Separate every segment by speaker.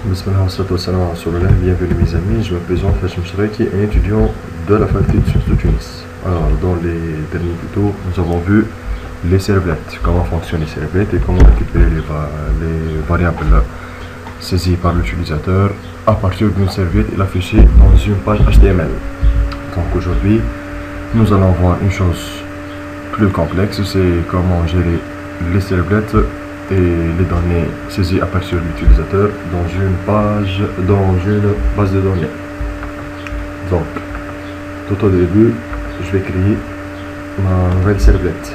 Speaker 1: Bismillah, bienvenue mes amis, je me présente Hachem Shreki, un étudiant de la faculté de sciences de Tunis. Alors, dans les derniers tutos, nous avons vu les servlettes, comment fonctionnent les servlettes et comment récupérer les variables saisies par l'utilisateur à partir d'une serviette et l'afficher dans une page HTML. Donc aujourd'hui, nous allons voir une chose plus complexe, c'est comment gérer les servlettes et les données saisies à partir de l'utilisateur dans une base de données. Donc, tout au début, je vais créer ma nouvelle servlette.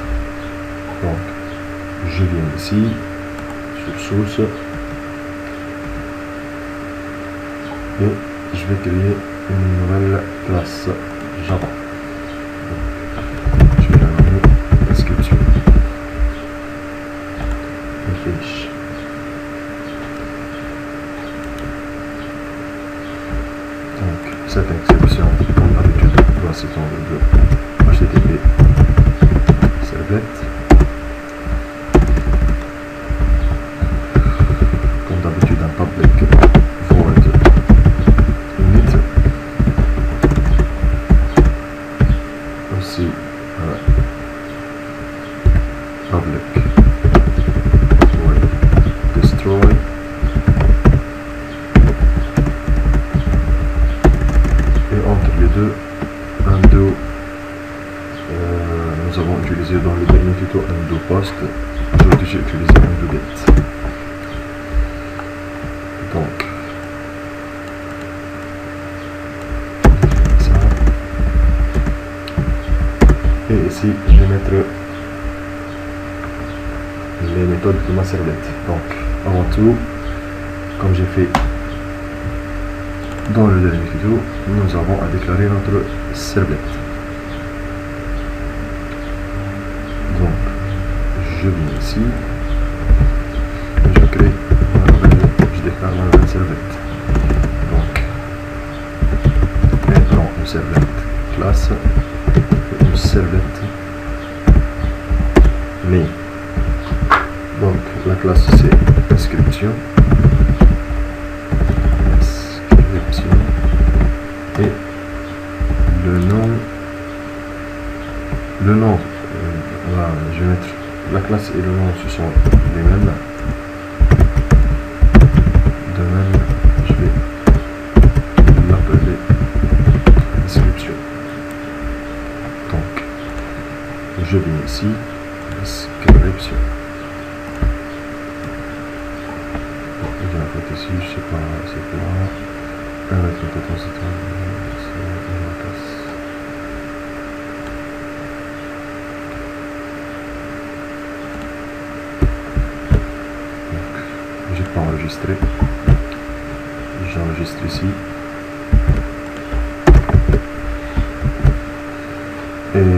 Speaker 1: Donc, je viens ici, sur source, et je vais créer une nouvelle classe Java. Donc, je vais la nommer description. Finish. Donc, cette inscription, comme d'habitude, doit s'étendre de HTTP servlette. Comme d'habitude, un public void init. Aussi, public destroy et entre les deux undo. Nous avons utilisé dans le dernier tuto undo post, aujourd'hui j'ai utilisé undo get. Donc ça, et ici je vais mettre les méthodes de ma servlette. Donc avant tout, comme j'ai fait dans le dernier tuto, nous avons à déclarer notre servlette. Donc, je viens ici, je crée je déclare ma nouvelle servlette. Donc, maintenant une servlette classe, une servlette main. Donc, la classe c'est inscription et le nom voilà, je vais mettre la classe et le nom, ce sont les mêmes. De même, je vais l'appeler description. Donc, je viens ici, description. Ici, je sais pas, c'est quoi. Avec le bouton, c'est une classe. Donc, j'ai pas enregistré. J'enregistre ici. Et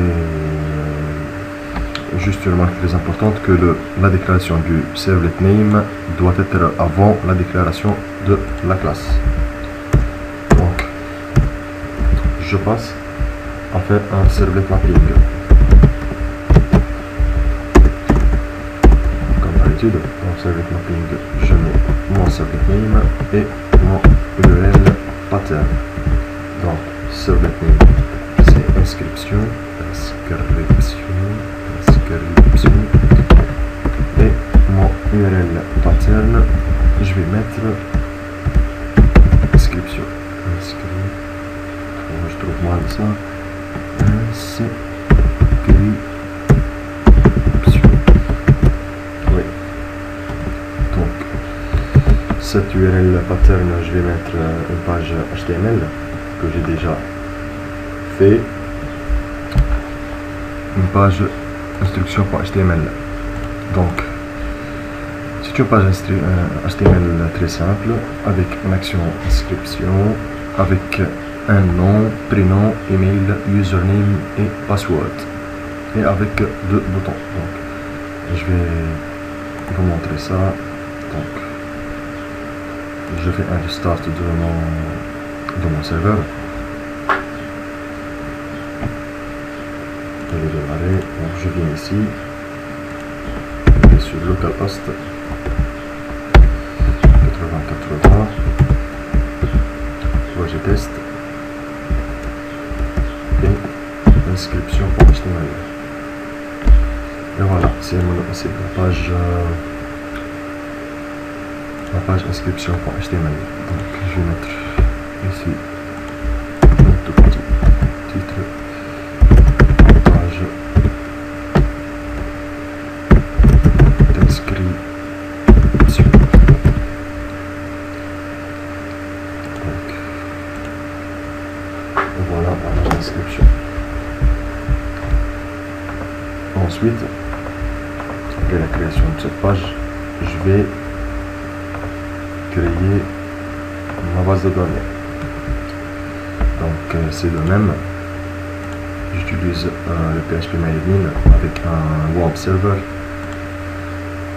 Speaker 1: juste une remarque très importante que la déclaration du servlet name doit être avant la déclaration de la classe. Donc, je passe à faire un servlet mapping. Comme d'habitude, dans servlet mapping, je mets mon servlet name et mon URL pattern. Donc, servlet name, c'est inscription, et mon URL pattern, je vais mettre inscription. Je trouve mal ça. Inscription. Oui. Donc, cette URL pattern, je vais mettre une page HTML que j'ai déjà fait. Une page instruction.html. Donc, c'est une page HTML très simple avec une action inscription, avec un nom, prénom, email, username et password, et avec deux boutons. Donc, je vais vous montrer ça. Donc, je fais un restart de mon serveur. Je vais démarrer. Donc, je viens ici. Je vais sur localhost 8080. test et inscription pour HTML. Et voilà, c'est la page inscription pour HTML. Donc je vais mettre ici un tout petit titre, page d'inscription. Donc voilà la page d'inscription. Ensuite, après la création de cette page, je vais créer ma base de données. Donc c'est le même. J'utilise le PHP MyAdmin avec un web server.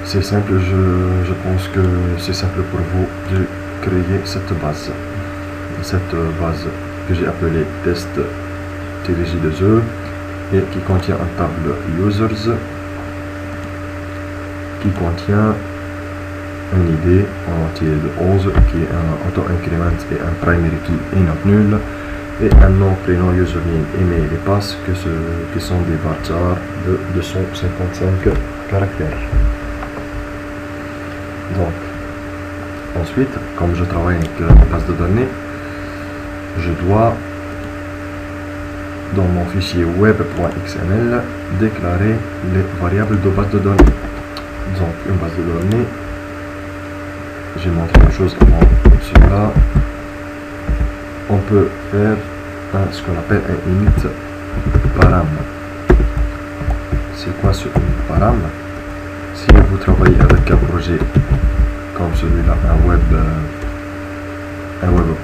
Speaker 1: C'est simple, je pense que c'est simple pour vous de créer cette base que j'ai appelée test-j2e et qui contient un table users qui contient une idée en entier de 11 qui est un auto-increment et un primary key et not nul et un nom, prénom, username, email et pass qui sont des varchars de 255 caractères. Donc ensuite, comme je travaille avec la base de données, je dois dans mon fichier web.xml déclarer les variables de base de données. Donc une base de données, j'ai montré une chose avant cela, on peut faire ce qu'on appelle un init param. C'est quoi ce init param? Si vous travaillez avec un projet comme celui-là, un web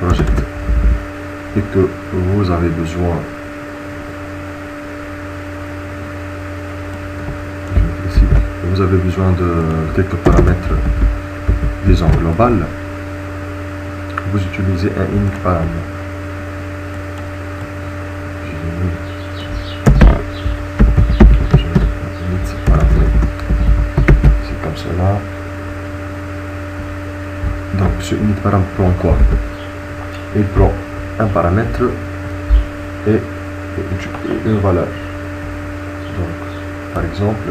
Speaker 1: project, et que vous avez besoin de quelques paramètres, disons global, vous utilisez un init param. C'est comme cela. Donc ce init param prend quoi? Il prend un paramètre et une valeur. Donc par exemple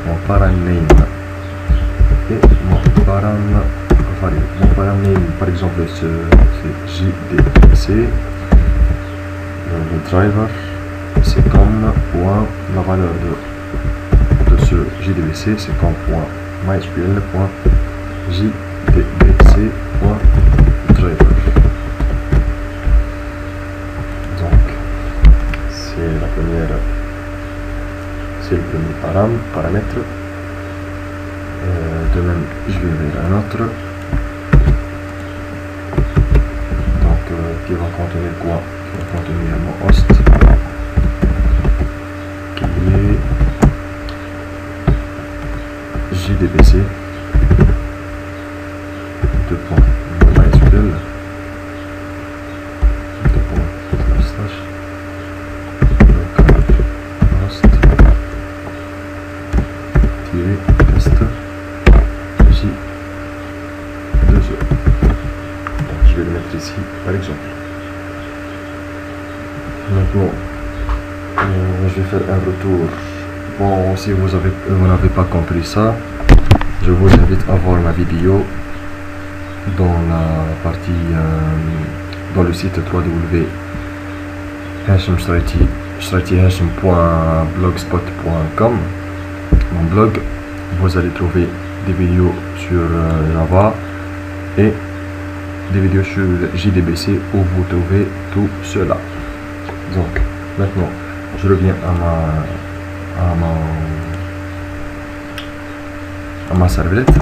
Speaker 1: mon param name et mon param variable. Mon param name par exemple c'est JDBC, le driver c'est comme point la valeur de ce JDBC c'est comme point mysql.jdbc.driver. Donc c'est le premier paramètre. De même, je vais ouvrir un autre. Donc, qui va contenir quoi? Qui va contenir mon host, qui est JDBC, MySQL, test J2E. Donc je vais le mettre ici par exemple. Maintenant je vais faire un retour. Bon, si vous n'avez pas compris ça, je vous invite à voir ma vidéo dans la partie dans le site www.hashim.blogspot.com, mon blog. Vous allez trouver des vidéos sur Java et des vidéos sur JDBC où vous trouvez tout cela. Donc maintenant je reviens à ma servlette.